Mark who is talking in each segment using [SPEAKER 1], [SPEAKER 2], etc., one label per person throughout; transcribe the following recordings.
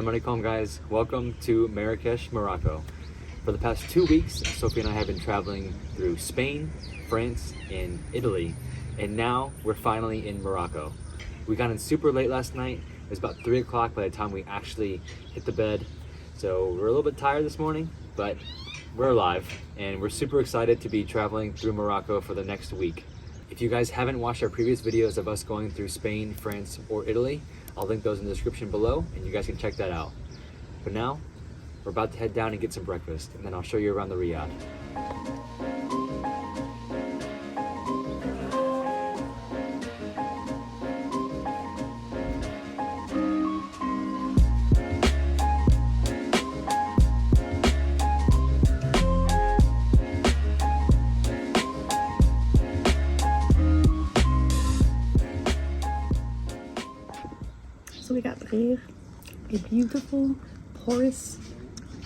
[SPEAKER 1] Salam alaikum guys, welcome to Marrakesh, Morocco. For the past 2 weeks, Sophie and I have been traveling through Spain, France, and Italy, and now we're finally in Morocco. We got in super late last night. It was about 3 o'clock by the time we actually hit the bed. So we're a little bit tired this morning, but we're alive, and we're super excited to be traveling through Morocco for the next week. If you guys haven't watched our previous videos of us going through Spain, France, or Italy, I'll link those in the description below and you guys can check that out. But now, we're about to head down and get some breakfast, and then I'll show you around the Riyadh.
[SPEAKER 2] So we got here a beautiful, porous,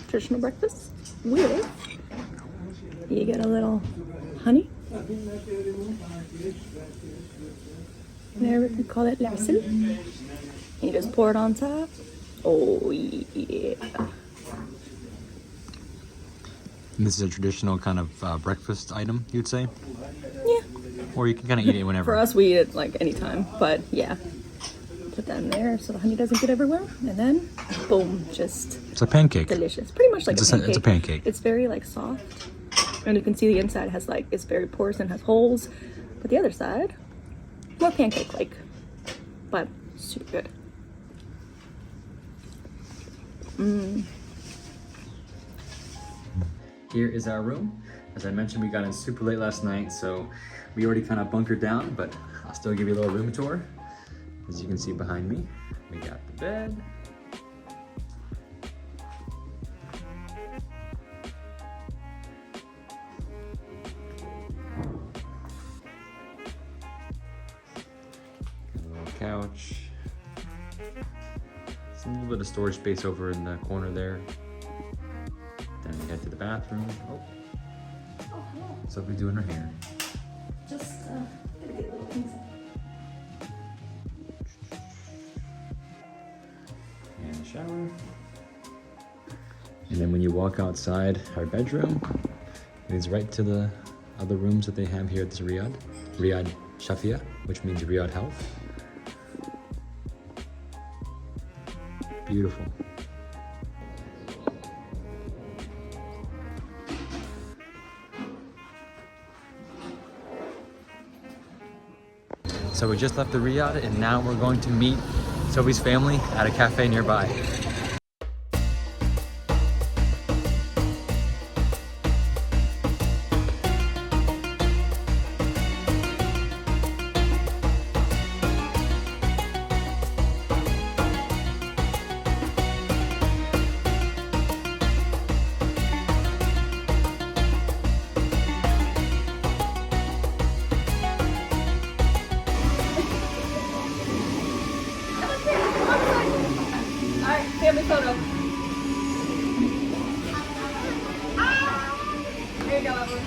[SPEAKER 2] traditional breakfast with, you get a little honey. There we call it l'asl. You just pour it on top. Oh yeah.
[SPEAKER 1] This is a traditional kind of breakfast item, you'd say?
[SPEAKER 2] Yeah.
[SPEAKER 1] Or you can kind of eat it whenever.
[SPEAKER 2] For us, we eat it like anytime, but yeah. Put that in there so the honey doesn't get everywhere, and then boom, just
[SPEAKER 1] it's a pancake.
[SPEAKER 2] Delicious. Pretty much like a pancake.
[SPEAKER 1] It's a pancake.
[SPEAKER 2] It's very like soft, and you can see the inside has like, it's very porous and has holes, but the other side more pancake like, but super good.
[SPEAKER 1] Here is our room. As I mentioned, we got in super late last night, so we already kind of bunkered down, but I'll still give you a little room tour. As you can see behind me, we got the bed. Got a little couch. Some little bit of storage space over in the corner there. Then we head to the bathroom. Oh, Sophie's doing her hair.
[SPEAKER 2] Just gonna get little things.
[SPEAKER 1] And shower. And then when you walk outside our bedroom, it is right to the other rooms that they have here at this Riyadh. Riyadh Shafia, which means Riyadh Health. Beautiful. So we just left the Riyadh and now we're going to meet Sophie's family at a cafe nearby.
[SPEAKER 2] Family photo. There you go, Evelyn.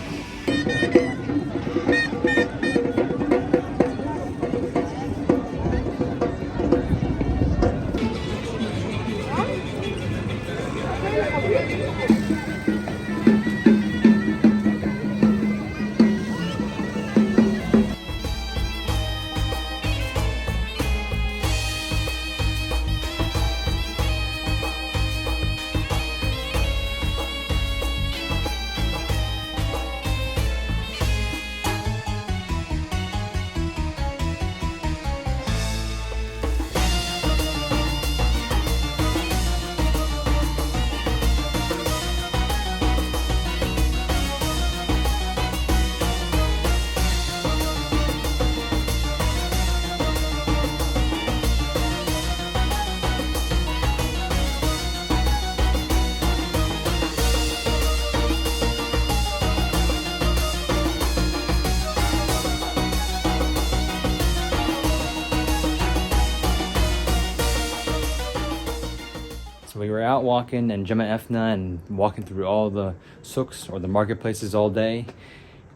[SPEAKER 1] So we were out walking in Jama Efna and walking through all the souks or the marketplaces all day.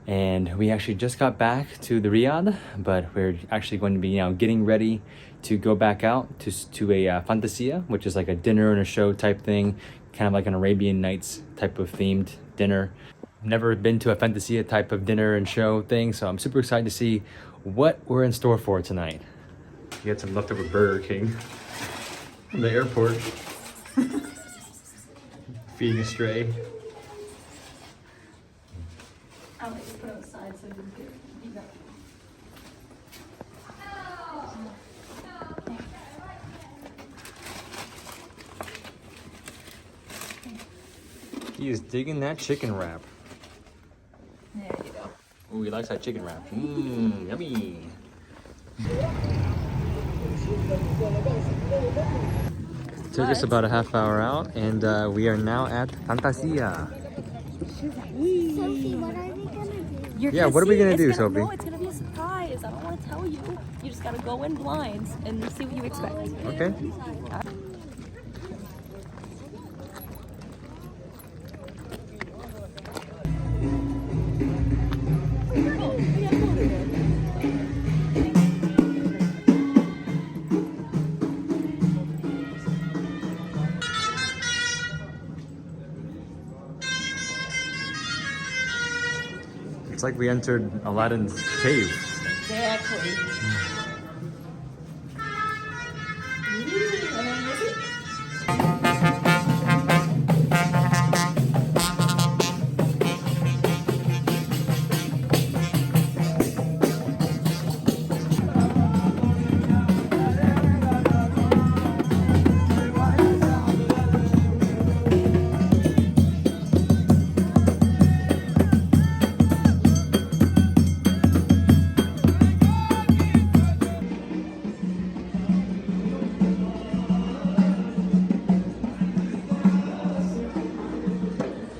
[SPEAKER 1] And we actually just got back to the Riyadh, but we're actually going to be getting ready to go back out to a Fantasia, which is like a dinner and a show type thing, kind of like an Arabian Nights type of themed dinner. Never been to a Fantasia type of dinner and show thing, so I'm super excited to see what we're in store for tonight. We had some leftover Burger King from the airport. Feeding a stray.
[SPEAKER 2] I'll let you put it outside so you can eat that.
[SPEAKER 1] He is digging that chicken wrap.
[SPEAKER 2] There you go.
[SPEAKER 1] Ooh, he likes that chicken wrap. Mmm, yummy. Took us about a half hour out, and we are now at Fantasia.
[SPEAKER 3] Sophie, what are we gonna do?
[SPEAKER 1] Yeah, what are we gonna do, Sophie?
[SPEAKER 2] No, it's gonna be a surprise. I don't want to tell you. You just gotta go in blind and see what you expect.
[SPEAKER 1] Okay. It's like we entered Aladdin's cave.
[SPEAKER 2] Exactly.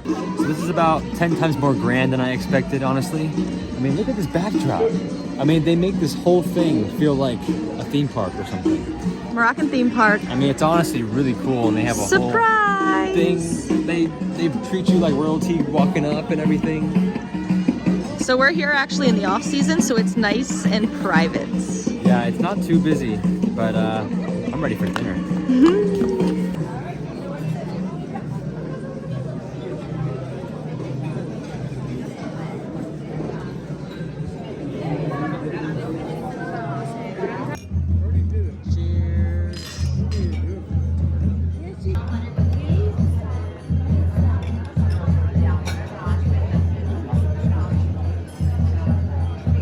[SPEAKER 1] This is about 10 times more grand than I expected, honestly. I mean, look at this backdrop. I mean, they make this whole thing feel like a theme park or something.
[SPEAKER 2] Moroccan theme park.
[SPEAKER 1] I mean, it's honestly really cool, and they have a
[SPEAKER 2] Surprise!
[SPEAKER 1] whole thing. They treat you like royalty walking up and everything.
[SPEAKER 2] So we're here actually in the off season, so it's nice and private.
[SPEAKER 1] Yeah, it's not too busy, but I'm ready for dinner.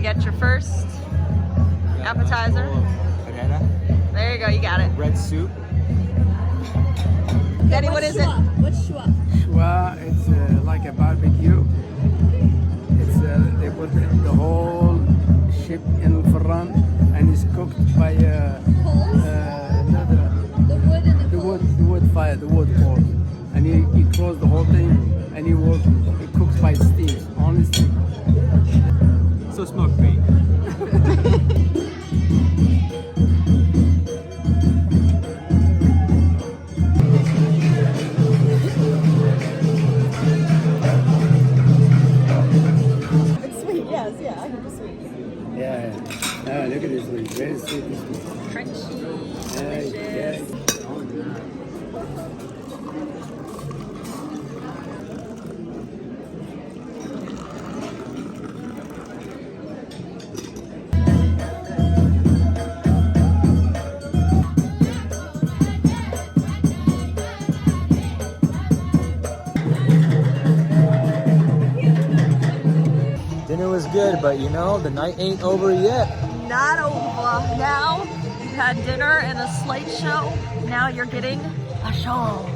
[SPEAKER 2] Get your first appetizer.
[SPEAKER 1] Banana,
[SPEAKER 2] There you go, you got it.
[SPEAKER 1] red soup.
[SPEAKER 2] Daddy, what is it?
[SPEAKER 3] What's shua?
[SPEAKER 4] Shua, it's like a barbecue. It's they put the whole ship in front, and it's cooked by
[SPEAKER 3] The wood and
[SPEAKER 4] the wood fire, the wood coal. And he closed the whole thing, and he cooks by steam, only steam.
[SPEAKER 1] So smoked meat.
[SPEAKER 2] It's sweet, yes, yeah, I think it's sweet.
[SPEAKER 4] Yeah. Look at this one. Very sweet.
[SPEAKER 2] Crunchy,
[SPEAKER 4] Yeah.
[SPEAKER 1] Dinner was good, but you know, the night ain't over yet.
[SPEAKER 2] Not over. Now you've had dinner and a slate show. Now you're getting a show.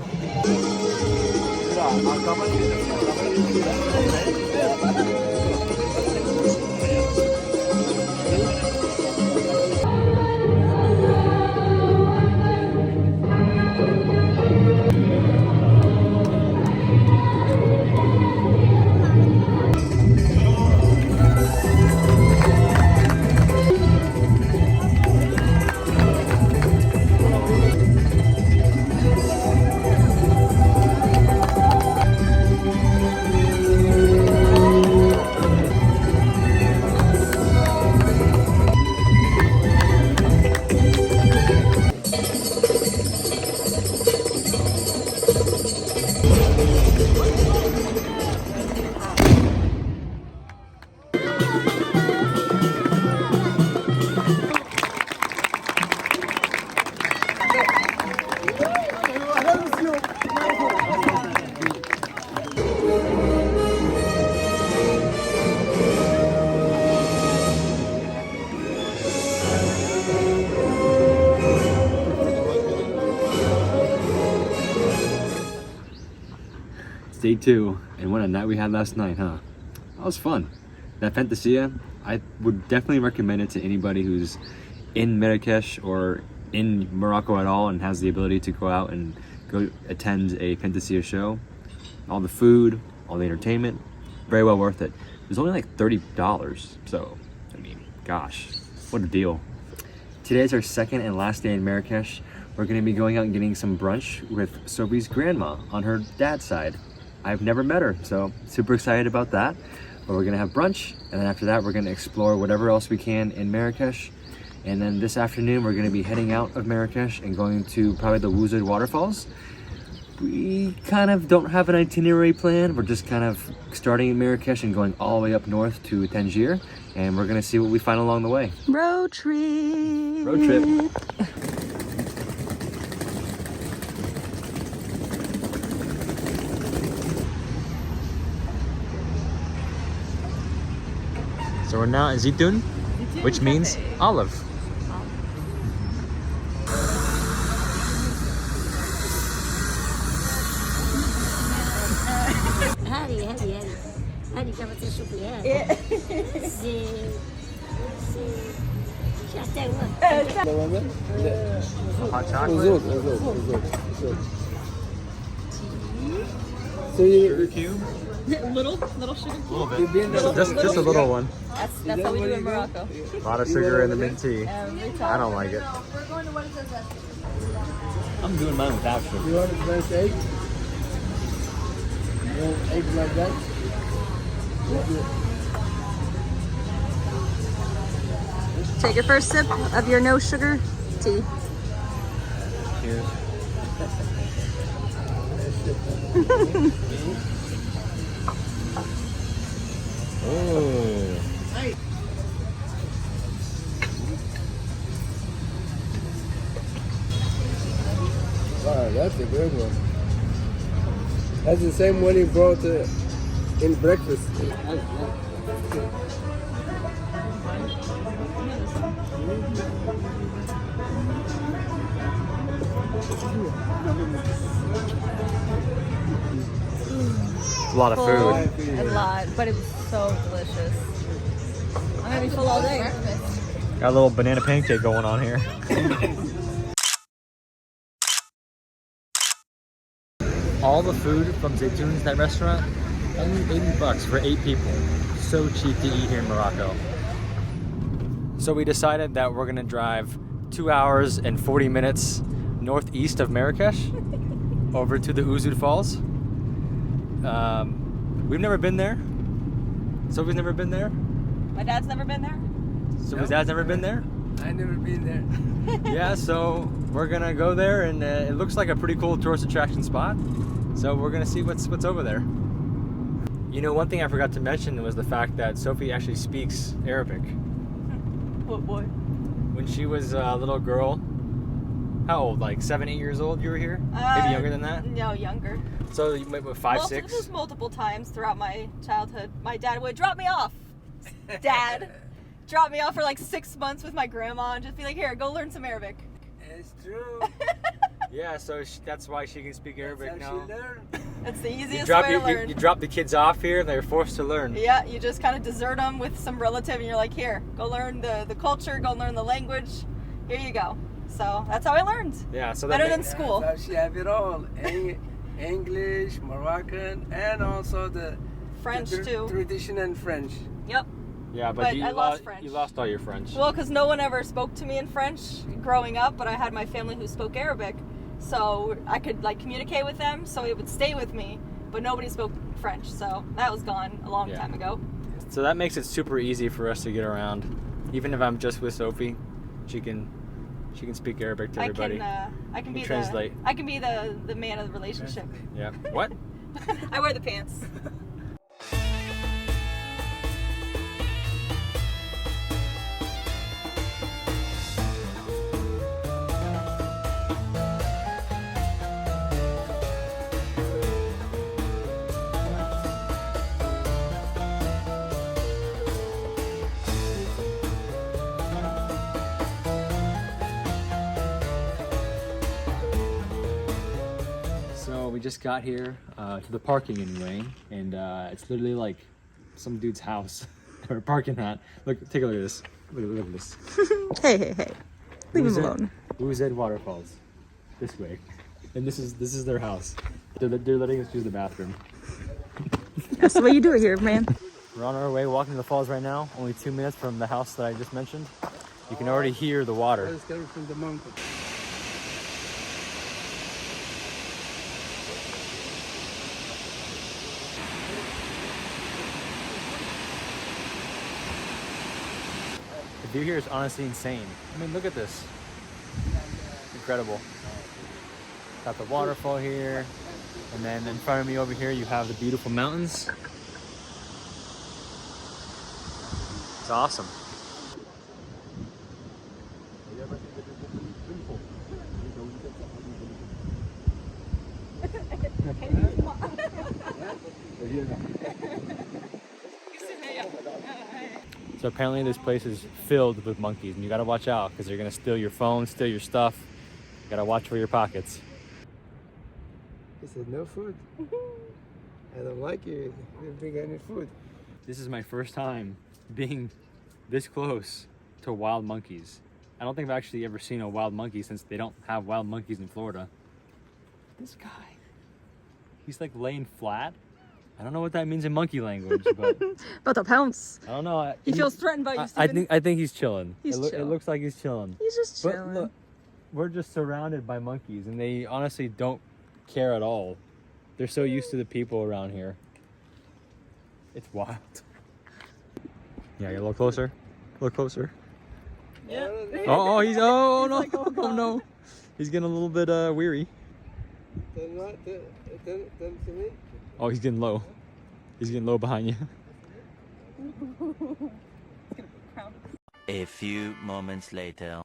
[SPEAKER 1] It's day 2, and what a night we had last night, huh? That was fun. That Fantasia, I would definitely recommend it to anybody who's in Marrakesh or in Morocco at all and has the ability to go out and go attend a Fantasia show. All the food, all the entertainment, very well worth it. It was only like $30, so I mean, gosh, what a deal. Today is our second and last day in Marrakesh. We're gonna be going out and getting some brunch with Sophie's grandma on her dad's side. I've never met her, so super excited about that. But we're gonna have brunch, and then after that, we're gonna explore whatever else we can in Marrakesh. And then this afternoon, we're gonna be heading out of Marrakesh and going to probably the Wuzoud waterfalls. We kind of don't have an itinerary plan. We're just kind of starting in Marrakesh and going all the way up north to Tangier, and we're gonna see what we find along the way.
[SPEAKER 2] Road trip.
[SPEAKER 1] Road trip. So we're now in Zitoun, which means olive.
[SPEAKER 3] هذه كانت تشوفيها سي شefchaouen.
[SPEAKER 1] Hot chocolate. Sugar cube.
[SPEAKER 2] Little sugar.
[SPEAKER 1] A little bit. Just a little one.
[SPEAKER 2] That's how we do in Morocco.
[SPEAKER 1] A lot of sugar in the mint tea.
[SPEAKER 2] Every time.
[SPEAKER 1] I don't like it. I'm doing mine without sugar.
[SPEAKER 4] You want a fresh egg? You want eggs like that?
[SPEAKER 2] Take your first sip of your no sugar tea.
[SPEAKER 1] Cheers. Oh.
[SPEAKER 4] Wow, that's a good one. That's the same one he brought in breakfast.
[SPEAKER 1] It's a lot of food.
[SPEAKER 2] A lot, but it was so delicious. I'm gonna be full all day.
[SPEAKER 1] Got a little banana pancake going on here. All the food from Zaytoun's, that restaurant, only $80 for 8 people. So cheap to eat here in Morocco. So we decided that we're gonna drive 2 hours and 40 minutes northeast of Marrakesh over to the Wuzoud Falls. We've never been there. Sophie's never been there.
[SPEAKER 2] My dad's never been there.
[SPEAKER 1] Sophie's dad's never been there.
[SPEAKER 4] I never been there.
[SPEAKER 1] Yeah, so we're gonna go there, and it looks like a pretty cool tourist attraction spot. So we're gonna see what's over there. You know, one thing I forgot to mention was the fact that Sophie actually speaks Arabic.
[SPEAKER 2] What boy?
[SPEAKER 1] When she was a little girl, how old? Like 7, 8 years old? You were here? Maybe younger than that.
[SPEAKER 2] No, younger.
[SPEAKER 1] So you went with 5, 6.
[SPEAKER 2] Just multiple times throughout my childhood. My dad would drop me off. Dad, drop me off for like 6 months with my grandma and just be like, "Here, go learn some Arabic."
[SPEAKER 4] It's true.
[SPEAKER 1] Yeah, so that's why she can speak Arabic now.
[SPEAKER 2] It's the
[SPEAKER 1] You
[SPEAKER 2] easiest way to learn.
[SPEAKER 1] you drop the kids off here, and they're forced to learn.
[SPEAKER 2] Yeah, you just kind of desert them with some relative, and you're like, "Here, go learn the culture, go learn the language. Here you go." So that's how I learned.
[SPEAKER 1] Yeah, so
[SPEAKER 2] Better than school.
[SPEAKER 4] So she have it all. English, Moroccan, and also the
[SPEAKER 2] French too.
[SPEAKER 4] Traditional French.
[SPEAKER 2] Yep.
[SPEAKER 1] Yeah,
[SPEAKER 2] But
[SPEAKER 1] you
[SPEAKER 2] I lost French.
[SPEAKER 1] You lost all your French.
[SPEAKER 2] Well, because no one ever spoke to me in French growing up, but I had my family who spoke Arabic, so I could like communicate with them, so it would stay with me. But nobody spoke French, so that was gone a long time ago.
[SPEAKER 1] So that makes it super easy for us to get around. Even if I'm just with Sophie, she can speak Arabic to everybody.
[SPEAKER 2] I can be
[SPEAKER 1] translate.
[SPEAKER 2] I can be the man of the relationship.
[SPEAKER 1] Yeah. What?
[SPEAKER 2] I wear the pants.
[SPEAKER 1] So we we just got here to the parking anyway, and it's literally like some dude's house that we're parking at. Look, take a look at this. Look at this.
[SPEAKER 5] Hey. Leave him alone.
[SPEAKER 1] Uzed Waterfalls. This way. And this is their house. They're letting us use the bathroom.
[SPEAKER 5] That's the way you do it here, man.
[SPEAKER 1] We're on our way walking to the falls right now. Only 2 minutes from the house that I just mentioned. You can already hear the water.
[SPEAKER 4] It's coming from the mountain.
[SPEAKER 1] The view here is honestly insane. I mean, look at this. Incredible. Got the waterfall here. And then in front of me over here, you have the beautiful mountains. It's awesome. So apparently this place is filled with monkeys, and you gotta watch out because they're gonna steal your phone, steal your stuff. You gotta watch for your pockets.
[SPEAKER 4] He said, no food. I don't like you. You didn't bring any food.
[SPEAKER 1] This is my first time being this close to wild monkeys. I don't think I've actually ever seen a wild monkey since they don't have wild monkeys in Florida. This guy, he's like laying flat. I don't know what that means in monkey language, but
[SPEAKER 5] About to pounce.
[SPEAKER 1] I don't know.
[SPEAKER 5] He feels threatened by you, Steven.
[SPEAKER 1] I think he's chilling.
[SPEAKER 5] He's
[SPEAKER 1] It
[SPEAKER 5] chill.
[SPEAKER 1] looks like he's chilling.
[SPEAKER 5] He's just
[SPEAKER 1] But
[SPEAKER 5] chilling.
[SPEAKER 1] look, we're just surrounded by monkeys, and they honestly don't care at all. They're so used to the people around here. It's wild. Yeah, get a little closer. A little closer.
[SPEAKER 5] Yeah.
[SPEAKER 1] Oh, he's oh no,
[SPEAKER 5] like, oh, God.
[SPEAKER 1] no. He's getting a little bit weary. Oh, he's getting low. He's getting low behind you.
[SPEAKER 6] A few moments later.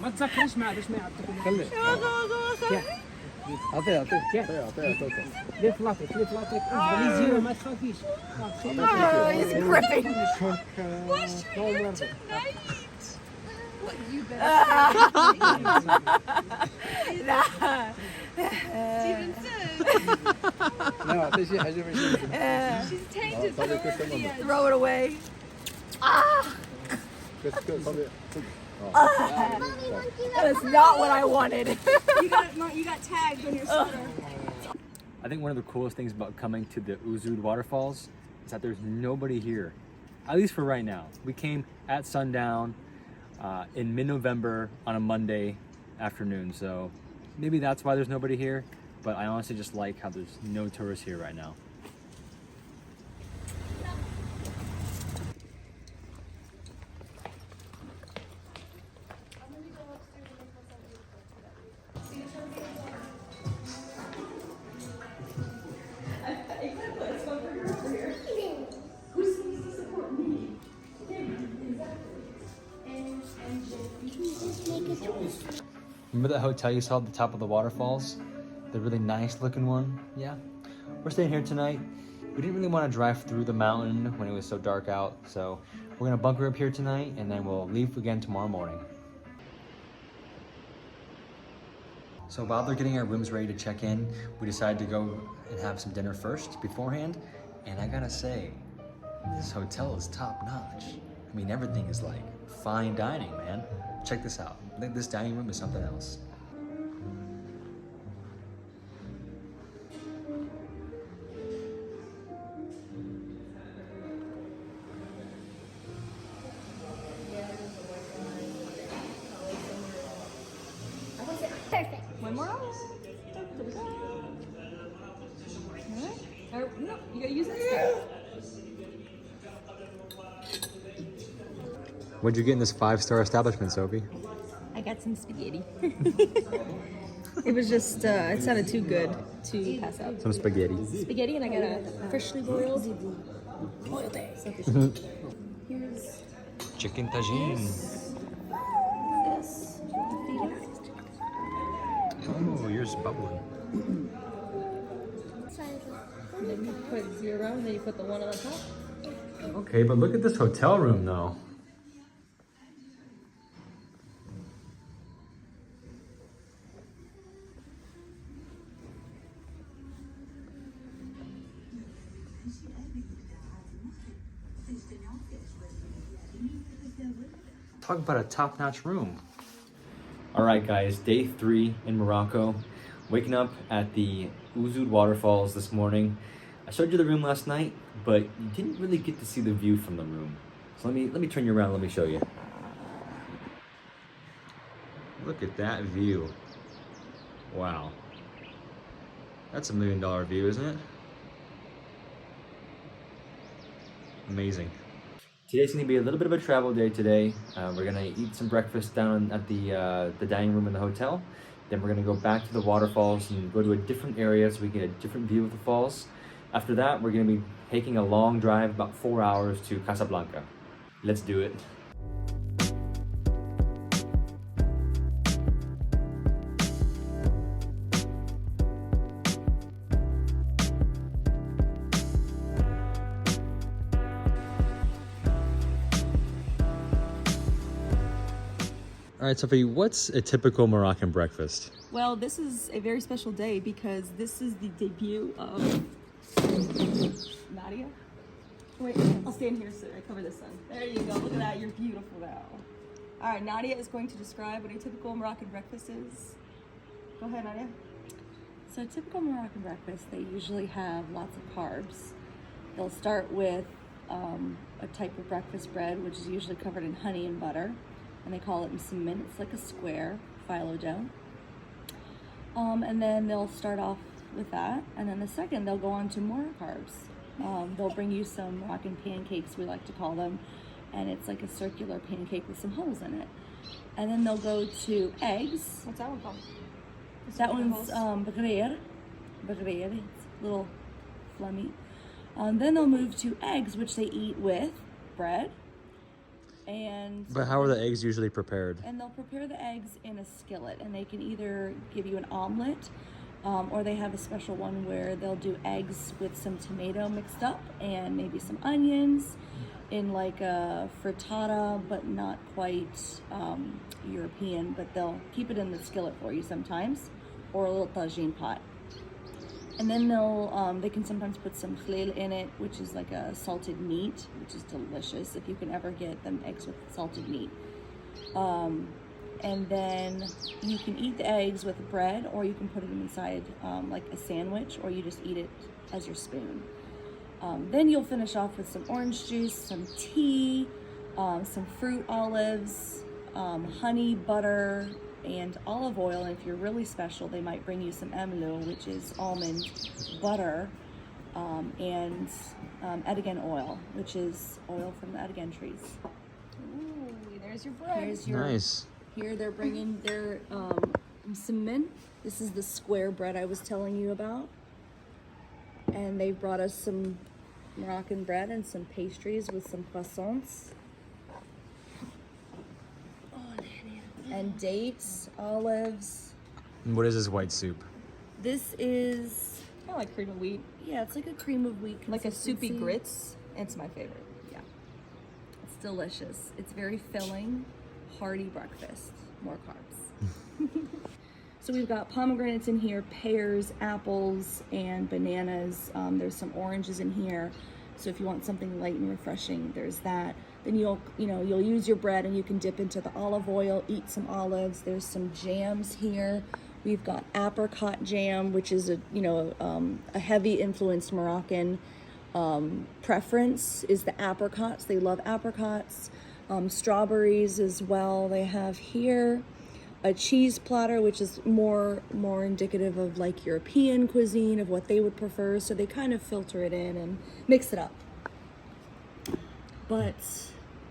[SPEAKER 4] ما تسكرش معلش ما يعطيك خلي اعطيه لف لطك باليزيو ما تخافيش
[SPEAKER 2] Oh, he's gripping.
[SPEAKER 4] لا اعطيه شي حاجه ماشي
[SPEAKER 2] Throw it away. That is not what I wanted.
[SPEAKER 3] You got tagged on your sweater.
[SPEAKER 1] I think one of the coolest things about coming to the Uzud waterfalls is that there's nobody here, at least for right now. We came at sundown in mid-November on a Monday afternoon, so maybe that's why there's nobody here, but I honestly just like how there's no tourists here right now. Remember that hotel you saw at the top of the waterfalls? The really nice looking one? Yeah. We're staying here tonight. We didn't really want to drive through the mountain when it was so dark out, so we're gonna bunker up here tonight and then we'll leave again tomorrow morning. So while they're getting our rooms ready to check in, we decided to go and have some dinner first beforehand. And I gotta say, this hotel is top notch. I mean, everything is like fine dining, man. Check this out. I think this dining room is something else.
[SPEAKER 3] Perfect.
[SPEAKER 2] One more hour. No, you gotta use this.
[SPEAKER 1] What'd you get in this 5-star establishment, Sophie?
[SPEAKER 2] I got some spaghetti. It was just, it sounded too good to pass up.
[SPEAKER 1] Some spaghetti.
[SPEAKER 2] Spaghetti, and I got a freshly boiled egg. Here's
[SPEAKER 1] Chicken tagine.
[SPEAKER 2] this.
[SPEAKER 1] Oh, yours is bubbling.
[SPEAKER 2] And then you put 0, and then you put the 1 on the top.
[SPEAKER 1] Okay, but look at this hotel room, though. Talk about a top-notch room. All right, guys, day 3 in Morocco. Waking up at the Ouzoud waterfalls this morning. I showed you the room last night, but you didn't really get to see the view from the room. So let me turn you around. Let me show you. Look at that view. Wow. That's $1 million view, isn't it? Amazing. Today's gonna be a little bit of a travel day today. We're gonna eat some breakfast down at the dining room in the hotel. Then we're gonna go back to the waterfalls and go to a different area so we get a different view of the falls. After that, we're gonna be taking a long drive, about 4 hours, to Casablanca. Let's do it. All right, Sophie, what's a typical Moroccan breakfast?
[SPEAKER 5] Well, this is a very special day because this is the debut of Nadia. Wait, I'll stand here so I cover this sun. There you go. Look at that. You're beautiful now. All right, Nadia is going to describe what a typical Moroccan breakfast is. Go ahead, Nadia.
[SPEAKER 7] So a typical Moroccan breakfast, they usually have lots of carbs. They'll start with a type of breakfast bread, which is usually covered in honey and butter. And they call it msemen. It's like a square phyllo dough. And then they'll start off with that. And then the second, they'll go on to more carbs. They'll bring you some Moroccan pancakes, we like to call them. And it's like a circular pancake with some holes in it. And then they'll go to eggs.
[SPEAKER 2] What's that one called?
[SPEAKER 7] That one's bagreer. Bagreer. It's a little flummy. Then they'll move to eggs, which they eat with bread.
[SPEAKER 1] But how are the eggs usually prepared?
[SPEAKER 7] And they'll prepare the eggs in a skillet, and they can either give you an omelet, or they have a special one where they'll do eggs with some tomato mixed up and maybe some onions in like a frittata, but not quite European, but they'll keep it in the skillet for you sometimes, or a little tagine pot. And then they can sometimes put some khlil in it, which is like a salted meat, which is delicious if you can ever get them eggs with salted meat. And then you can eat the eggs with bread, or you can put them inside like a sandwich, or you just eat it as your spoon. Then you'll finish off with some orange juice, some tea, some fruit olives, honey, butter, and olive oil. And if you're really special, they might bring you some emlou, which is almond butter, and edigan oil, which is oil from the edigan trees.
[SPEAKER 2] Ooh, there's your bread.
[SPEAKER 7] Here's your,
[SPEAKER 1] Nice.
[SPEAKER 7] Here they're bringing their msemen. This is the square bread I was telling you about. And they brought us some Moroccan bread and some pastries with some croissants. And dates, olives.
[SPEAKER 1] And what is this white soup?
[SPEAKER 7] This is,
[SPEAKER 5] Kind of like cream of wheat.
[SPEAKER 7] yeah, it's like a cream of wheat
[SPEAKER 5] Like a soupy
[SPEAKER 7] consistency.
[SPEAKER 5] grits. It's my favorite.
[SPEAKER 7] Yeah, it's delicious. It's very filling, hearty breakfast. More carbs. So we've got pomegranates in here, pears, apples, and bananas. There's some oranges in here. So if you want something light and refreshing, there's that. Then you'll use your bread and you can dip into the olive oil, eat some olives. There's some jams here. We've got apricot jam, which is a heavy influenced Moroccan preference is the apricots. They love apricots. Strawberries as well. They have here a cheese platter, which is more indicative of like European cuisine, of what they would prefer. So they kind of filter it in and mix it up. But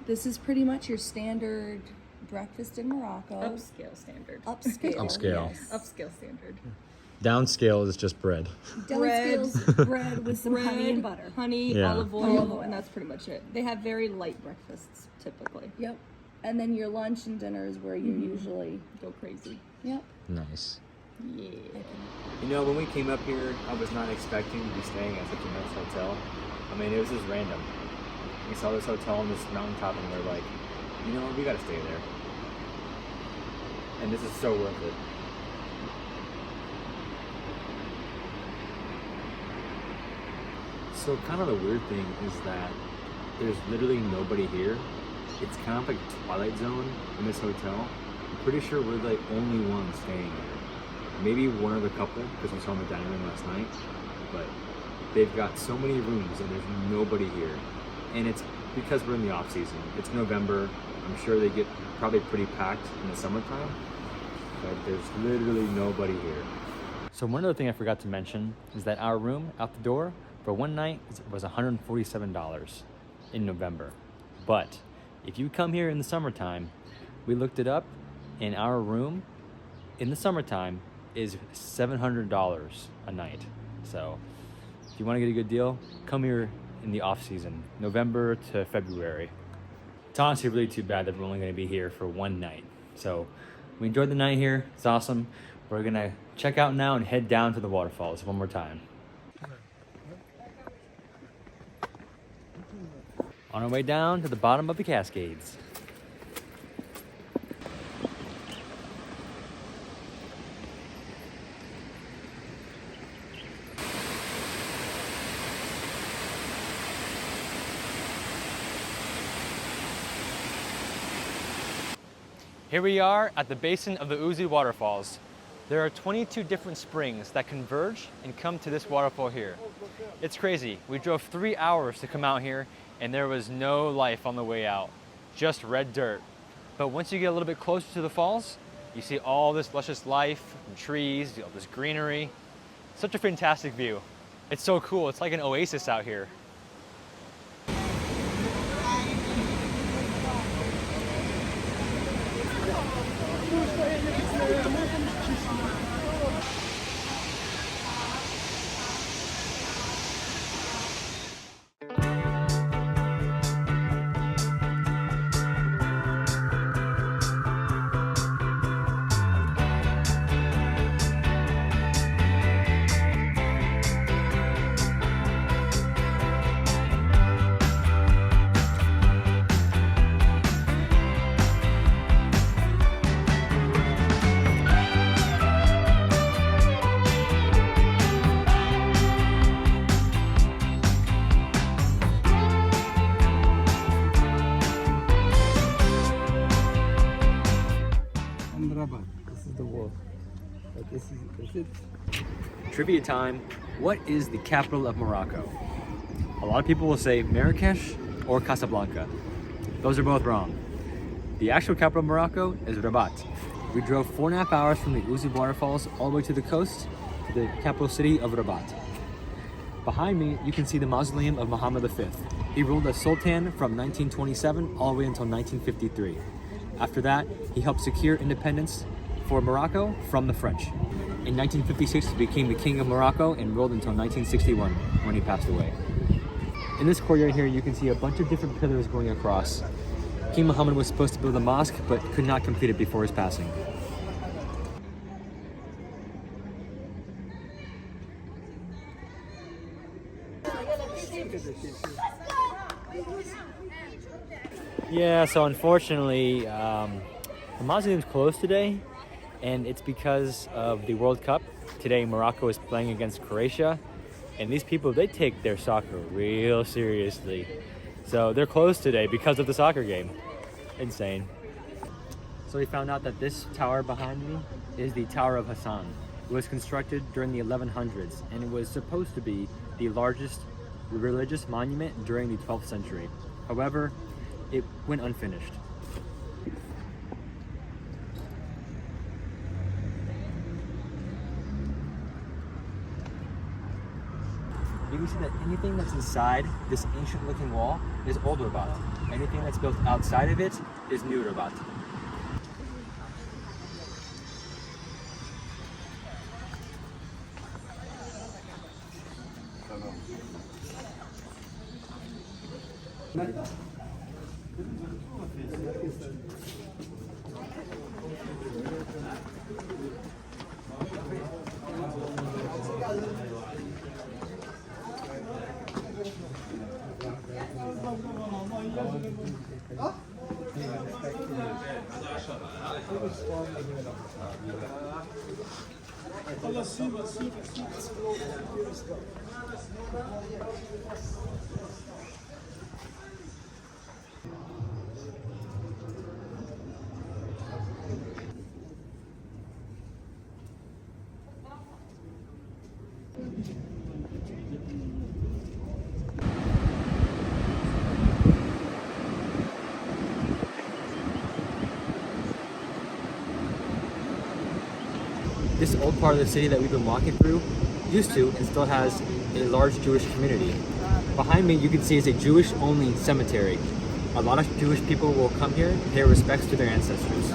[SPEAKER 7] this is pretty much your standard breakfast in Morocco.
[SPEAKER 5] Upscale standard.
[SPEAKER 1] Upscale.
[SPEAKER 7] Yes.
[SPEAKER 5] Upscale standard.
[SPEAKER 1] Downscale is just bread.
[SPEAKER 7] Downscale's bread with some honey and butter.
[SPEAKER 5] Honey,
[SPEAKER 1] Yeah.
[SPEAKER 5] olive oil, and that's pretty much it. They have very light breakfasts, typically.
[SPEAKER 7] Yep. And then your lunch and dinner is where you usually
[SPEAKER 5] Go crazy.
[SPEAKER 7] Yep.
[SPEAKER 1] Nice.
[SPEAKER 5] Yeah.
[SPEAKER 1] You know, when we came up here, I was not expecting to be staying at such a nice hotel. I mean, it was just random. We saw this hotel on this mountaintop and we're like, you know, we gotta stay there. And this is so worth it. So kind of the weird thing is that there's literally nobody here It's kind of like a Twilight Zone in this hotel. I'm pretty sure we're the only ones staying here. Maybe one other couple, because we saw them in the dining room last night, but they've got so many rooms and there's nobody here. And it's because we're in the off season. It's November. I'm sure they get probably pretty packed in the summertime, but there's literally nobody here. So one other thing I forgot to mention is that our room out the door for one night was $147 in November. But if you come here in the summertime, we looked it up, and our room in the summertime is $700 a night. So if you want to get a good deal, come here in the off season, November to February. It's honestly really too bad that we're only going to be here for one night. So we enjoyed the night here. It's awesome. We're going to check out now and head down to the waterfalls one more time. On our way down to the bottom of the Cascades. Here we are at the basin of the Uzi waterfalls. There are 22 different springs that converge and come to this waterfall here. It's crazy. We drove 3 hours to come out here and there was no life on the way out, just red dirt. But once you get a little bit closer to the falls, you see all this luscious life and trees, all this greenery. Such a fantastic view. It's so cool. It's like an oasis out here.
[SPEAKER 4] This is the wall. But this is it.
[SPEAKER 1] Trivia time. What is the capital of Morocco? A lot of people will say Marrakesh or Casablanca. Those are both wrong. The actual capital of Morocco is Rabat. We drove 4.5 hours from the Uzi waterfalls all the way to the coast to the capital city of Rabat. Behind me, you can see the mausoleum of Muhammad V. He ruled as Sultan from 1927 all the way until 1953. After that, he helped secure independence for Morocco from the French. In 1956, he became the King of Morocco and ruled until 1961 when he passed away. In this courtyard here, you can see a bunch of different pillars going across. King Muhammad was supposed to build a mosque, but could not complete it before his passing. Yeah, so unfortunately, the mausoleum's closed today, and it's because of the World Cup. Today, Morocco is playing against Croatia, and these people, they take their soccer real seriously. So they're closed today because of the soccer game. Insane. So we found out that this tower behind me is the Tower of Hassan. It was constructed during the 1100s, and it was supposed to be the largest religious monument during the 12th century. However, it went unfinished. You can see that anything that's inside this ancient looking wall is old Rabat. Anything that's built outside of it is new Rabat. this old part of the city that we've been walking through used to and still has a large Jewish community. Behind me, you can see is a Jewish-only cemetery. A lot of Jewish people will come here and pay respects to their ancestors.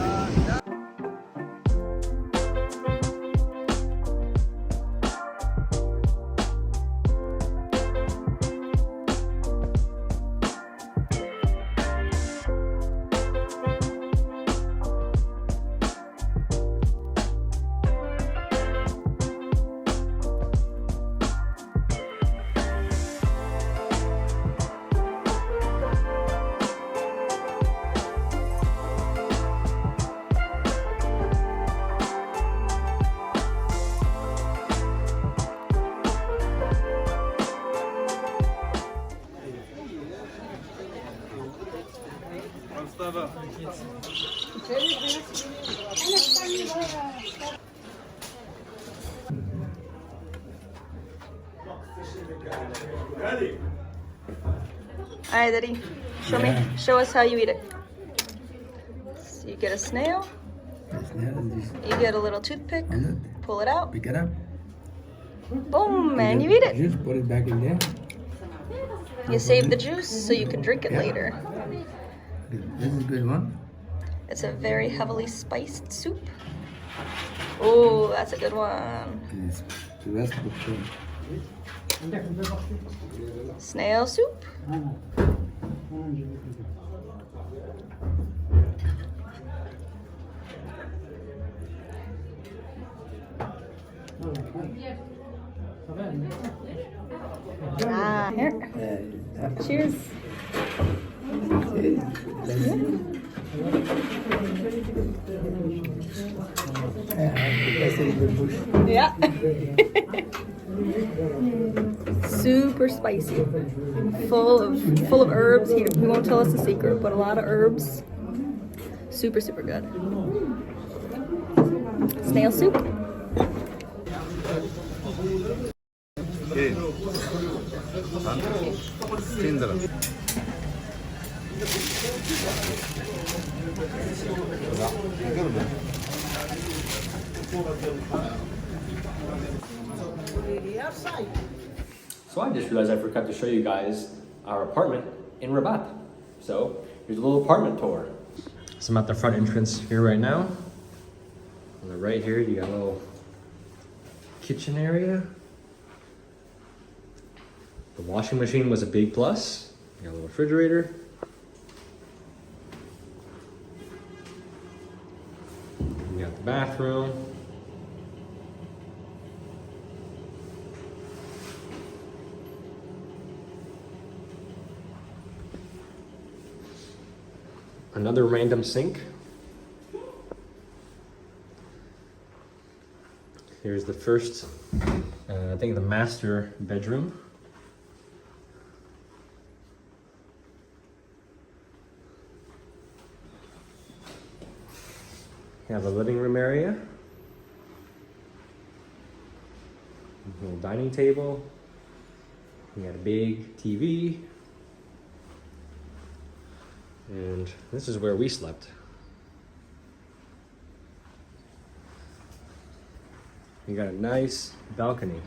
[SPEAKER 2] Alright, Daddy, show us how you eat it. So you get a snail, you get a little toothpick, pull it out,
[SPEAKER 4] Pick it up.
[SPEAKER 2] boom, and you eat it.
[SPEAKER 4] Just put it back in there.
[SPEAKER 2] You save the juice so you can drink it later.
[SPEAKER 4] This is a good one.
[SPEAKER 2] It's a very heavily spiced soup. Oh, that's a good one.
[SPEAKER 4] Yes. The rest of the thing.
[SPEAKER 2] Snail soup. Ah, here. Cheers. Yeah. Super spicy. Full of herbs. He won't tell us the secret, but a lot of herbs. Super, super good. Snail soup.
[SPEAKER 1] So I just realized I forgot to show you guys our apartment in Rabat. So here's a little apartment tour. So I'm at the front entrance here right now. On the right here, you got a little kitchen area. The washing machine was a big plus. You got a little refrigerator. You got the bathroom. Another random sink. Here's the first, I think the master bedroom. You have a living room area. A little dining table. You got a big TV. And this is where we slept. You got a nice balcony.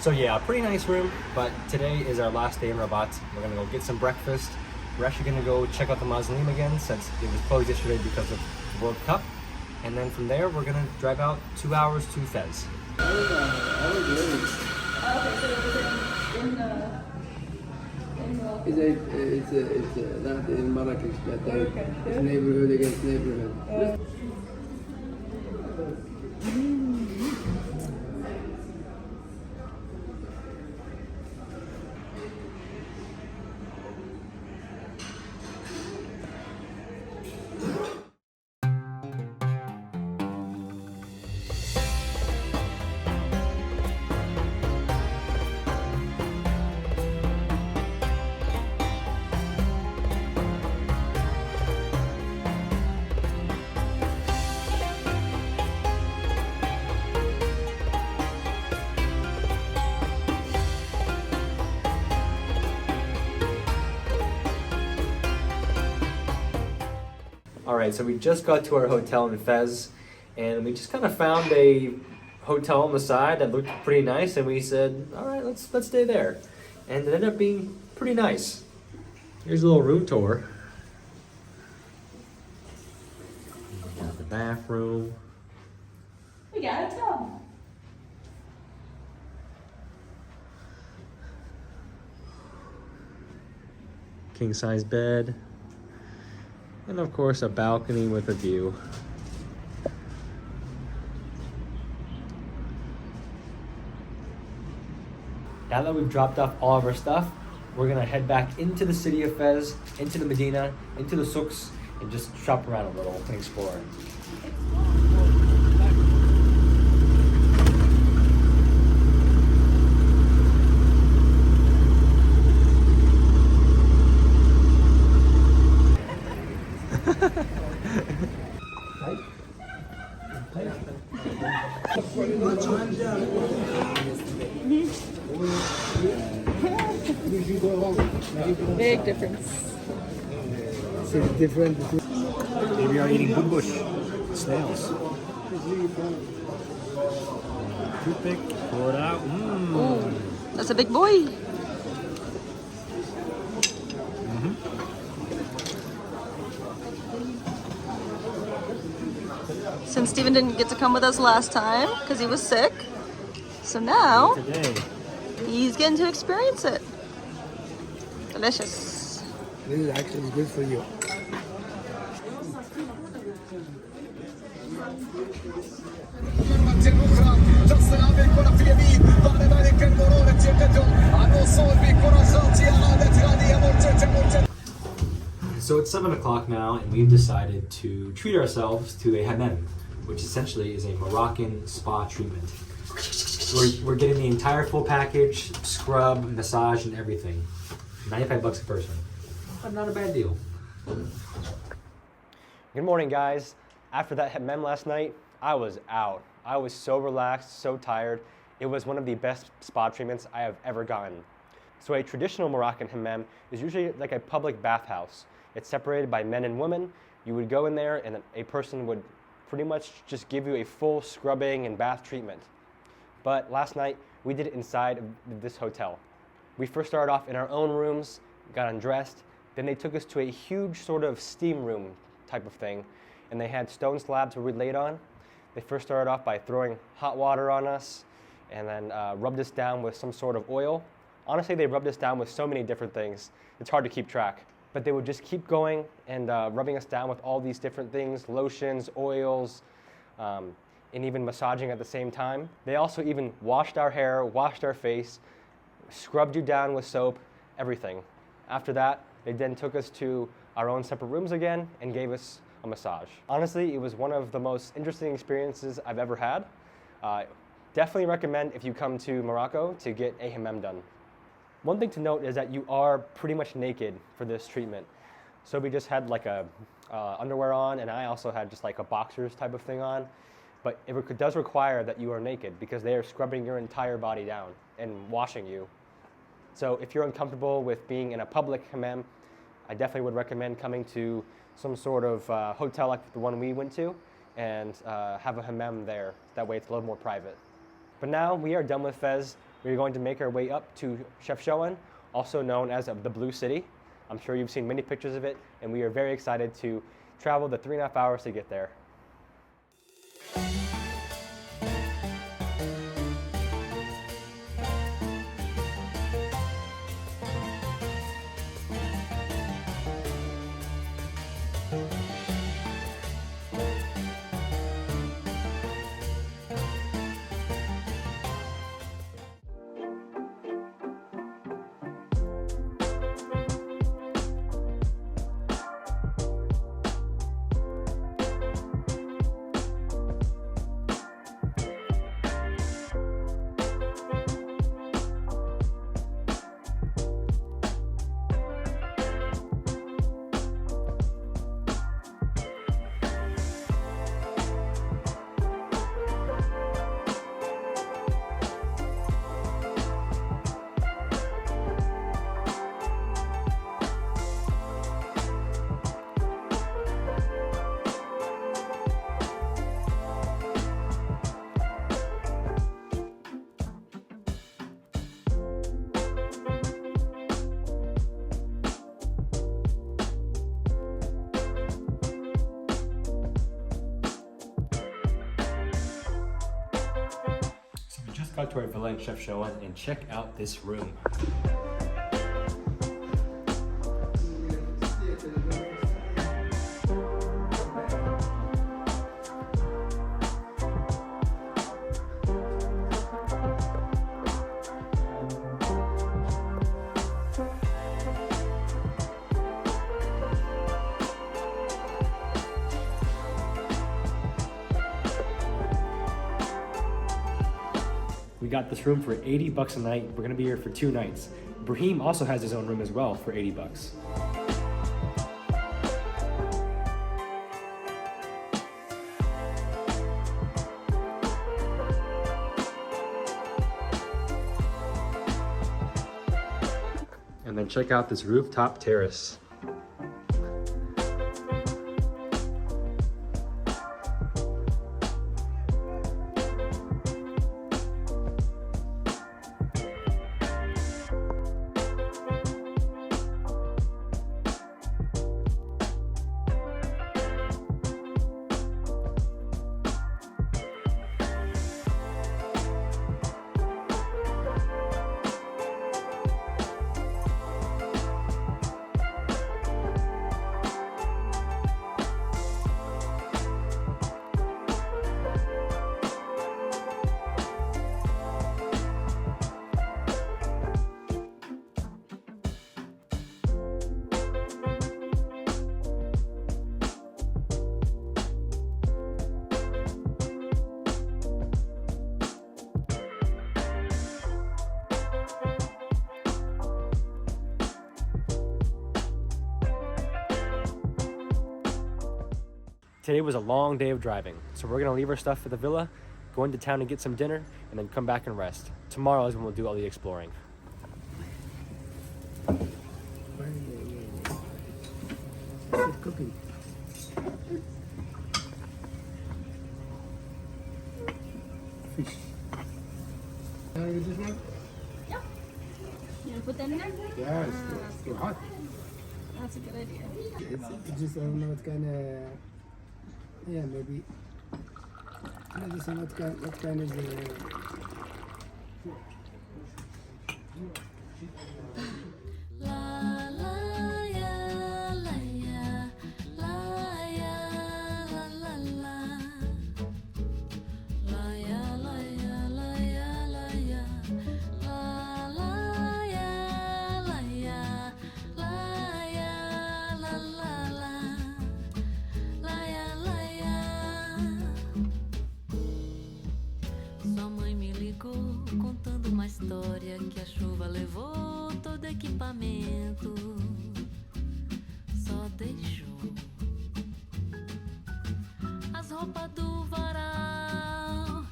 [SPEAKER 1] So yeah, a pretty nice room, but today is our last day in Rabat. We're gonna go get some breakfast. We're actually gonna go check out the mausoleum again since it was closed yesterday because of the World Cup. And then from there, we're gonna drive out 2 hours to Fez.
[SPEAKER 4] It's not in Marrakesh, but it's neighborhood against neighborhood.
[SPEAKER 1] Alright, so we just got to our hotel in Fez, and we just kind of found a hotel on the side that looked pretty nice, and we said, alright, let's stay there. And it ended up being pretty nice. Here's a little room tour. We got the bathroom.
[SPEAKER 7] We got a tub.
[SPEAKER 1] King size bed. And of course a balcony with a view. Now that we've dropped off all of our stuff, we're gonna head back into the city of Fez, into the Medina, into the souks, and just shop around a little and explore.
[SPEAKER 5] Big difference.
[SPEAKER 4] It's different.
[SPEAKER 1] Here we are eating bumbush, snails. Toothpick, pull it out.
[SPEAKER 5] Ooh, that's a big boy. Since Steven didn't get to come with us last time because he was sick, so now
[SPEAKER 1] Today.
[SPEAKER 5] he's getting to experience it. Delicious.
[SPEAKER 4] This is actually good for you.
[SPEAKER 1] So it's 7 o'clock now, and we've decided to treat ourselves to a hammam, which essentially is a Moroccan spa treatment. We're getting the entire full package, scrub, massage, and everything. 95 bucks a person. But not a bad deal.
[SPEAKER 8] Good morning, guys. After that hammam last night, I was out. I was so relaxed, so tired. It was one of the best spa treatments I have ever gotten. So a traditional Moroccan hammam is usually like a public bathhouse. It's separated by men and women. You would go in there and a person would pretty much just give you a full scrubbing and bath treatment. But last night, we did it inside of this hotel. We first started off in our own rooms, got undressed, then they took us to a huge sort of steam room type of thing, and they had stone slabs where we laid on. They first started off by throwing hot water on us, and then rubbed us down with some sort of oil. Honestly, they rubbed us down with so many different things, it's hard to keep track. But they would just keep going and rubbing us down with all these different things, lotions, oils, and even massaging at the same time. They also even washed our hair, washed our face, scrubbed you down with soap, everything. After that, they then took us to our own separate rooms again and gave us a massage. Honestly, it was one of the most interesting experiences I've ever had. Definitely recommend if you come to Morocco to get a hammam done. One thing to note is that you are pretty much naked for this treatment. So we just had like a underwear on, and I also had just like a boxers type of thing on. But it does require that you are naked because they are scrubbing your entire body down and washing you. So if you're uncomfortable with being in a public hammam, I definitely would recommend coming to some sort of hotel like the one we went to and have a hammam there. That way it's a little more private. But now we are done with Fez. We are going to make our way up to Chefchaouen, also known as the Blue City. I'm sure you've seen many pictures of it, and we are very excited to travel the 3.5 hours to get there.
[SPEAKER 1] just got to our villa in Chefchaouen and check out this room. We got this room for $80 a night. We're gonna be here for 2 nights. Brahim also has his own room as well for $80. And then check out this rooftop terrace. Today was a long day of driving, so we're gonna leave our stuff at the villa, go into town and get some dinner, and then come back and rest. Tomorrow is when we'll do all the exploring.
[SPEAKER 4] Cooking. Fish. Can I get this one?
[SPEAKER 5] Yeah. You gonna put that in there?
[SPEAKER 4] Yeah, it's too hot.
[SPEAKER 5] That's a good idea.
[SPEAKER 4] It's just, I don't know what kind of, yeah, maybe, I just know what kind is
[SPEAKER 9] contando uma história que a chuva levou todo equipamento, só deixou as roupas do varal,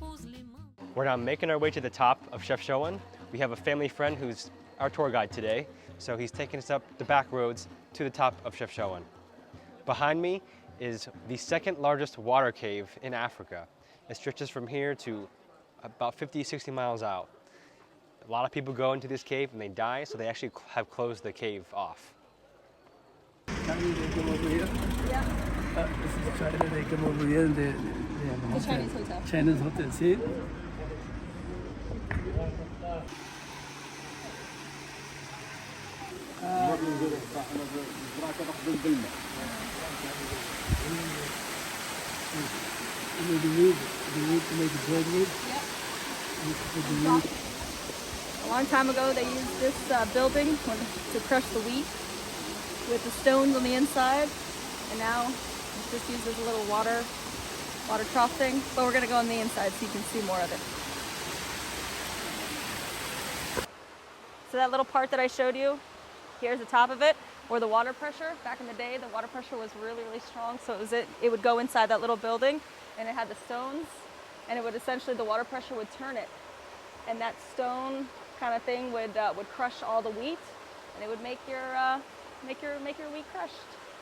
[SPEAKER 9] os limão.
[SPEAKER 8] We're now making our way to the top of Chefchaouen. We have a family friend who's our tour guide today, so he's taking us up the back roads to the top of Chefchaouen. Behind me is the second largest water cave in Africa. It stretches from here to about 50, 60 miles out. A lot of people go into this cave and they die, so they actually have closed the cave off.
[SPEAKER 4] Chinese, they come over here.
[SPEAKER 5] Yeah.
[SPEAKER 4] This is China, they come over here and they have a
[SPEAKER 5] The
[SPEAKER 4] hotel.
[SPEAKER 5] Chinese hotel.
[SPEAKER 4] Chinese hotel, see? You know the wood to make bread with?
[SPEAKER 5] Yep.
[SPEAKER 4] You put the wood.
[SPEAKER 5] A long time ago, they used this building to crush the wheat with the stones on the inside, and now it's just used as a little water trough thing. But we're gonna go on the inside so you can see more of it. So that little part that I showed you, here's the top of it, where the water pressure. Back in the day, the water pressure was really, really strong, so it would go inside that little building, and it had the stones, and it would essentially, the water pressure would turn it, and that stone kind of thing would crush all the wheat, and it would make your wheat crushed.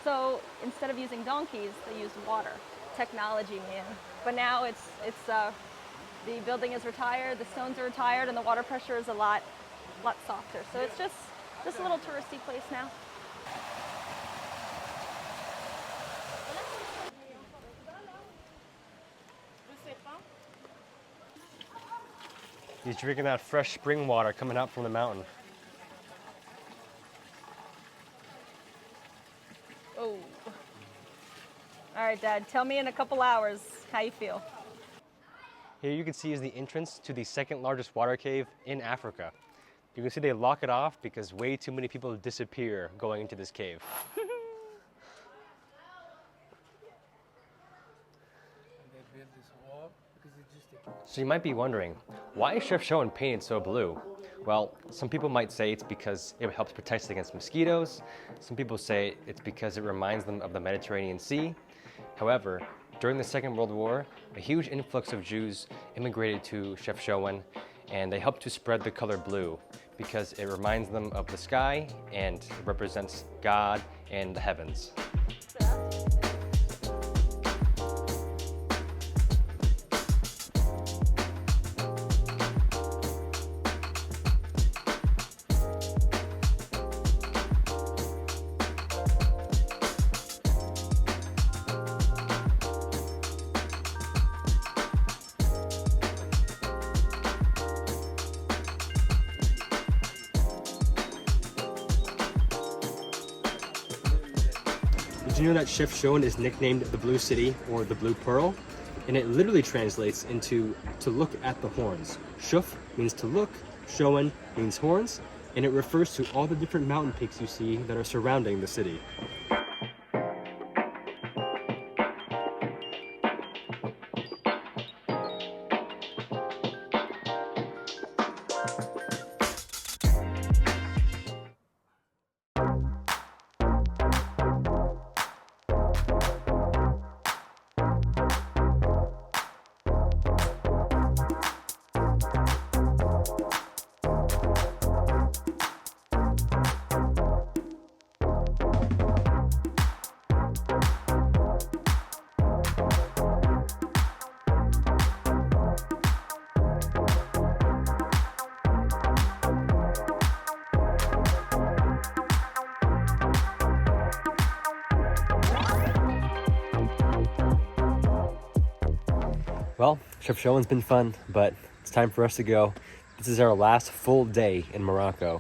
[SPEAKER 5] So instead of using donkeys, they used water. Technology, man. But now it's the building is retired, the stones are retired, and the water pressure is a lot softer. So it's just a little touristy place now.
[SPEAKER 8] He's drinking that fresh spring water coming out from the mountain.
[SPEAKER 2] Oh. All right, Dad, tell me in a couple hours how you feel.
[SPEAKER 8] Here you can see is the entrance to the second largest water cave in Africa. You can see they lock it off because way too many people disappear going into this cave. So you might be wondering, why is Chefchaouen painted so blue? Well, some people might say it's because it helps protect us against mosquitoes. Some people say it's because it reminds them of the Mediterranean Sea. However, during the Second World War, a huge influx of Jews immigrated to Chefchaouen, and they helped to spread the color blue because it reminds them of the sky and it represents God and the heavens. Did you know that Chefchaouen is nicknamed the Blue City or the Blue Pearl? And it literally translates into to look at the horns. Shuf means to look, Chaouen means horns, and it refers to all the different mountain peaks you see that are surrounding the city. Well, Chefchaouen's been fun, but it's time for us to go. This is our last full day in Morocco.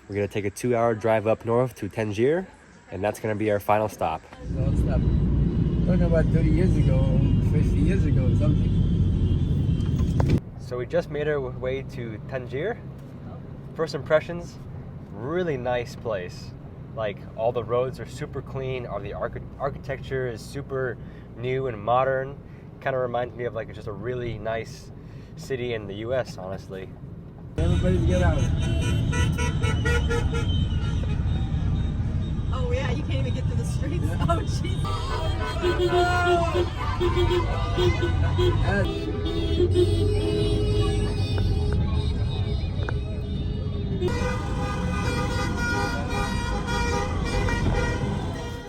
[SPEAKER 8] We're gonna take a 2-hour drive up north to Tangier, and that's gonna be our final stop.
[SPEAKER 4] Don't stop. Talking about 30 years ago, 50 years ago, something.
[SPEAKER 8] So we just made our way to Tangier. First impressions, really nice place. Like, all the roads are super clean, all the architecture is super new and modern. Kind of reminds me of like just a really nice city in the US, honestly.
[SPEAKER 4] Everybody get out.
[SPEAKER 5] Oh yeah, you can't even get to the streets.
[SPEAKER 4] Yeah.
[SPEAKER 5] Oh jeez.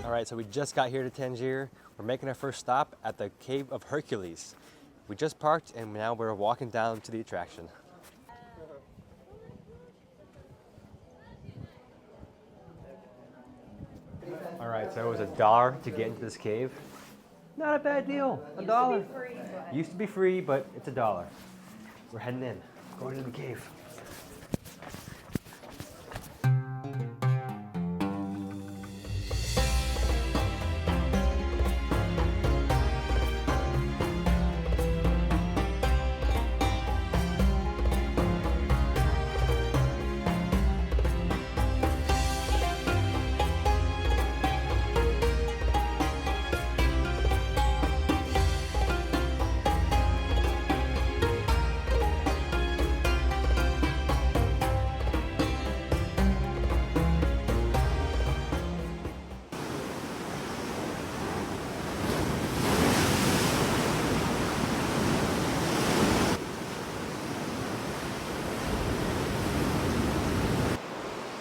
[SPEAKER 8] All right, so we just got here to Tangier. We're making our first stop at the Cave of Hercules. We just parked and now we're walking down to the attraction. All right, so it was $1 to get into this cave. Not a bad deal, $1. Used to be free, but it's $1. We're heading in, going to the cave.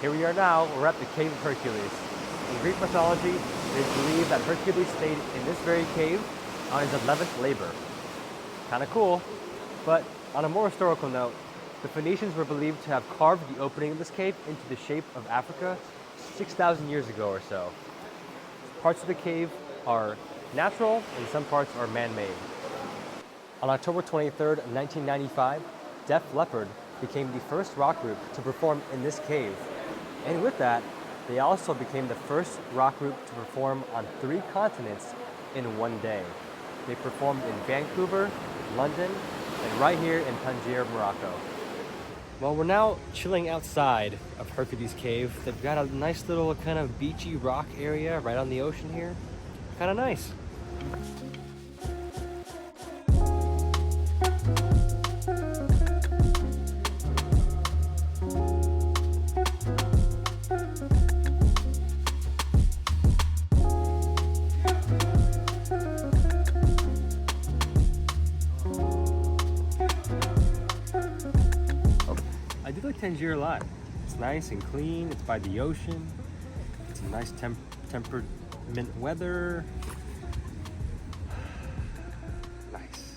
[SPEAKER 8] Here we are now, we're at the Cave of Hercules. In Greek mythology, it is believed that Hercules stayed in this very cave on his 11th labor. Kind of cool, but on a more historical note, the Phoenicians were believed to have carved the opening of this cave into the shape of Africa 6,000 years ago or so. Parts of the cave are natural and some parts are man-made. On October 23rd, 1995, Def Leppard became the first rock group to perform in this cave. And with that, they also became the first rock group to perform on 3 continents in one day. They performed in Vancouver, London, and right here in Tangier, Morocco. Well, we're now chilling outside of Hercules Cave. They've got a nice little kind of beachy rock area right on the ocean here. Kind of nice. I do like Tangier a lot. It's nice and clean. It's by the ocean. It's a nice temperament weather. Nice.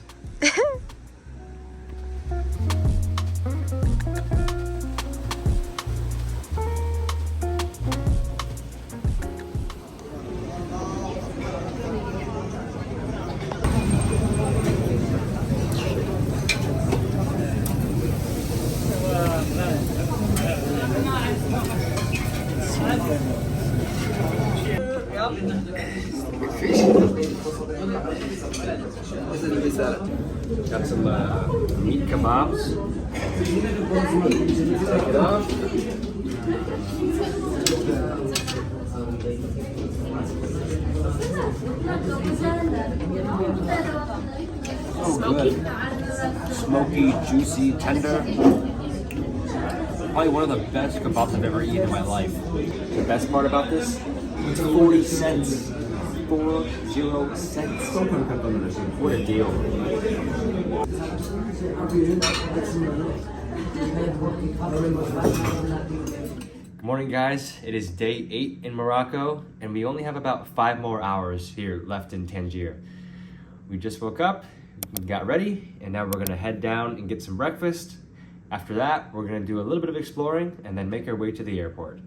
[SPEAKER 8] Got some meat kebabs. Take it off. Oh, good. Smoky, juicy, tender. Probably one of the best kebabs I've ever eaten in my life. The best part about this, it's 40 cents. 40 cents. What a deal. Good morning, guys. It is day 8 in Morocco, and we only have about 5 more hours here left in Tangier. We just woke up, got ready, and now we're gonna head down and get some breakfast. After that, we're gonna do a little bit of exploring and then make our way to the airport.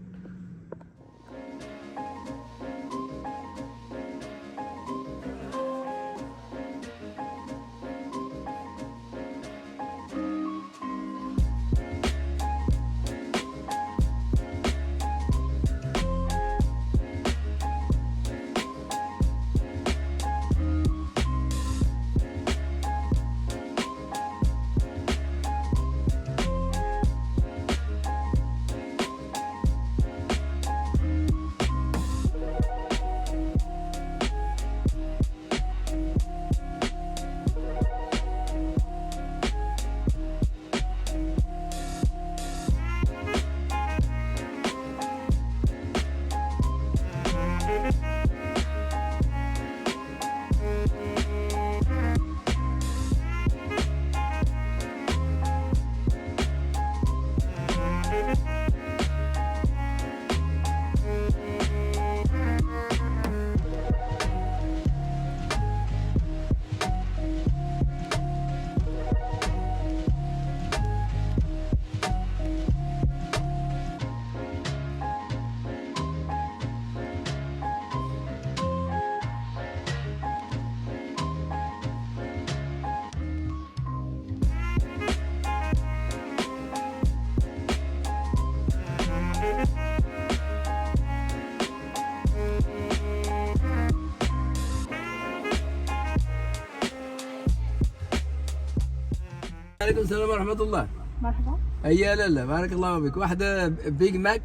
[SPEAKER 4] عليكم السلام ورحمة الله.
[SPEAKER 5] مرحبا.
[SPEAKER 4] هيا لالا بارك الله فيك. واحدة بيج ماك.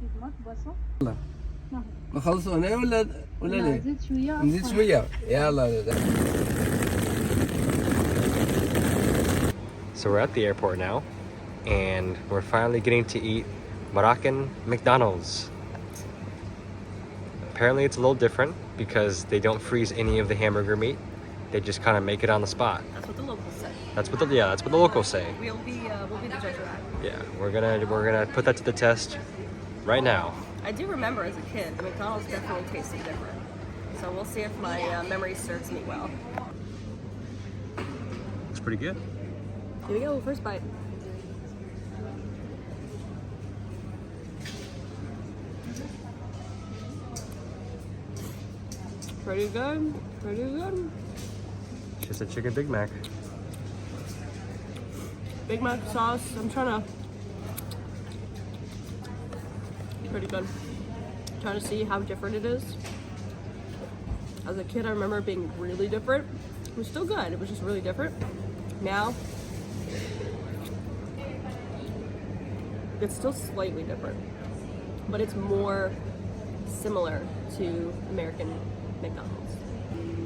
[SPEAKER 5] بيج ماك بصل.
[SPEAKER 4] الله. نخلصوا هنا ولا ليه؟
[SPEAKER 5] نزيد شوية.
[SPEAKER 4] نزيد شوية. يلا.
[SPEAKER 8] So we're at the airport now, and we're finally getting to eat Moroccan McDonald's. Apparently it's a little different because they don't freeze any of the hamburger meat. They just kind of make it on the spot.
[SPEAKER 5] That's what the locals say.
[SPEAKER 8] That's what the locals say.
[SPEAKER 5] We'll be the judge of that.
[SPEAKER 8] Yeah, we're gonna put that to the test right now.
[SPEAKER 5] I do remember as a kid, the McDonald's definitely tasted different. So we'll see if my memory serves me well.
[SPEAKER 8] It's pretty good.
[SPEAKER 5] Here we go, first bite. Pretty good, pretty good.
[SPEAKER 8] It's just a chicken Big Mac.
[SPEAKER 5] Big Mac sauce, I'm trying to, pretty good. Trying to see how different it is. As a kid, I remember it being really different. It was still good, it was just really different. Now, it's still slightly different, but it's more similar to American McDonald's.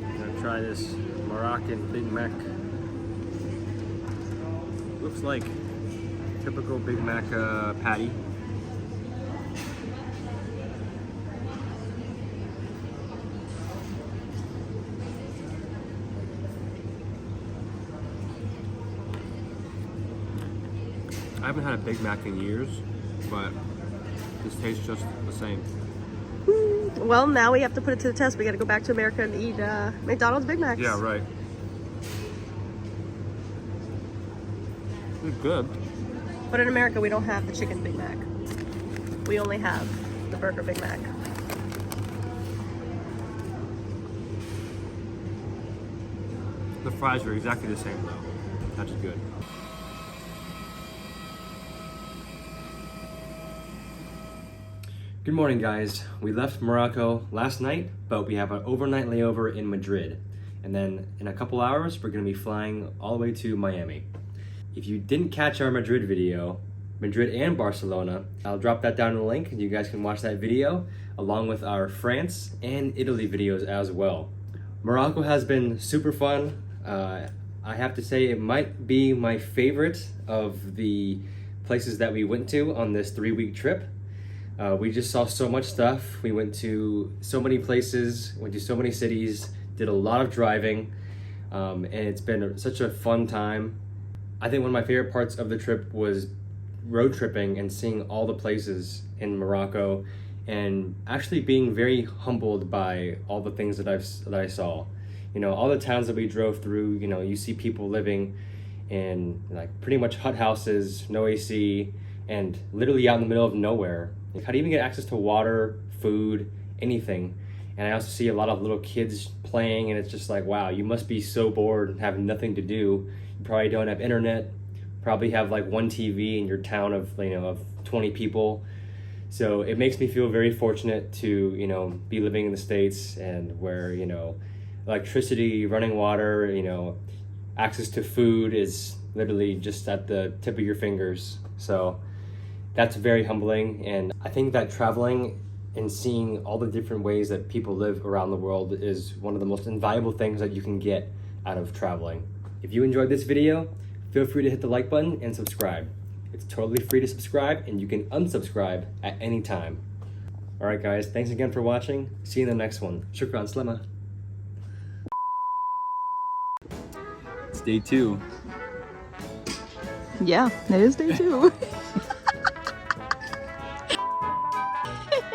[SPEAKER 8] I'm gonna try this Moroccan Big Mac. Looks like typical Big Mac patty. I haven't had a Big Mac in years, but this tastes just the same.
[SPEAKER 5] Well, now we have to put it to the test. We gotta go back to America and eat McDonald's Big Macs.
[SPEAKER 8] Yeah, right. It's good.
[SPEAKER 5] But in America, we don't have the chicken Big Mac. We only have the burger Big Mac.
[SPEAKER 8] The fries are exactly the same though. That's good. Good morning, guys. We left Morocco last night, but we have an overnight layover in Madrid. And then in a couple hours, we're gonna be flying all the way to Miami. If you didn't catch our Madrid video, Madrid and Barcelona, I'll drop that down in the link and you guys can watch that video along with our France and Italy videos as well. Morocco has been super fun. I have to say it might be my favorite of the places that we went to on this 3-week trip. We just saw so much stuff. We went to so many places, went to so many cities, did a lot of driving, and it's been such a fun time. I think one of my favorite parts of the trip was road tripping and seeing all the places in Morocco and actually being very humbled by all the things that I saw. You know, all the towns that we drove through, you know, you see people living in like pretty much hut houses, no AC, and literally out in the middle of nowhere. Like, how do you even get access to water, food, anything? And I also see a lot of little kids playing, and it's just like, wow, you must be so bored and have nothing to do. You probably don't have internet, probably have like one TV in your town of, you know, of 20 people. So it makes me feel very fortunate to, you know, be living in the States and where, you know, electricity, running water, you know, access to food is literally just at the tip of your fingers. So that's very humbling, and I think that traveling and seeing all the different ways that people live around the world is one of the most invaluable things that you can get out of traveling. If you enjoyed this video, feel free to hit the like button and subscribe. It's totally free to subscribe, and you can unsubscribe at any time. All right, guys, thanks again for watching. See you in the next one. Shukran slema.
[SPEAKER 1] It's day 2.
[SPEAKER 5] Yeah, it is day 2.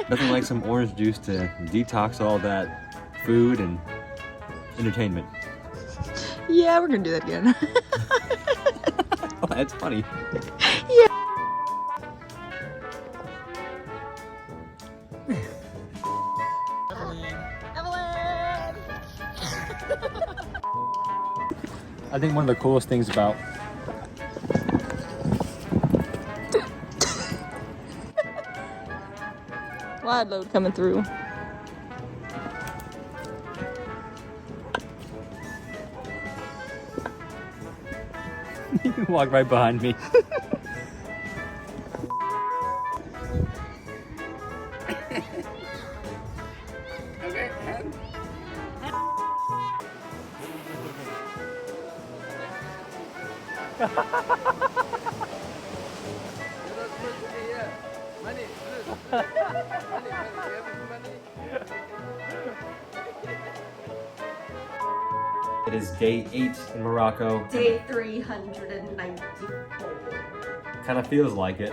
[SPEAKER 1] Nothing like some orange juice to detox all that food and entertainment.
[SPEAKER 5] Yeah, we're gonna do that again.
[SPEAKER 1] Oh, that's funny.
[SPEAKER 5] Yeah.
[SPEAKER 1] I think one of the coolest things about
[SPEAKER 5] Wide load coming through.
[SPEAKER 1] you can walk right behind me.
[SPEAKER 4] Okay, and money.
[SPEAKER 8] It is day 8 in Morocco.
[SPEAKER 5] Day 394.
[SPEAKER 8] Kind of feels like it.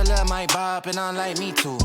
[SPEAKER 10] love my bop and I like me too.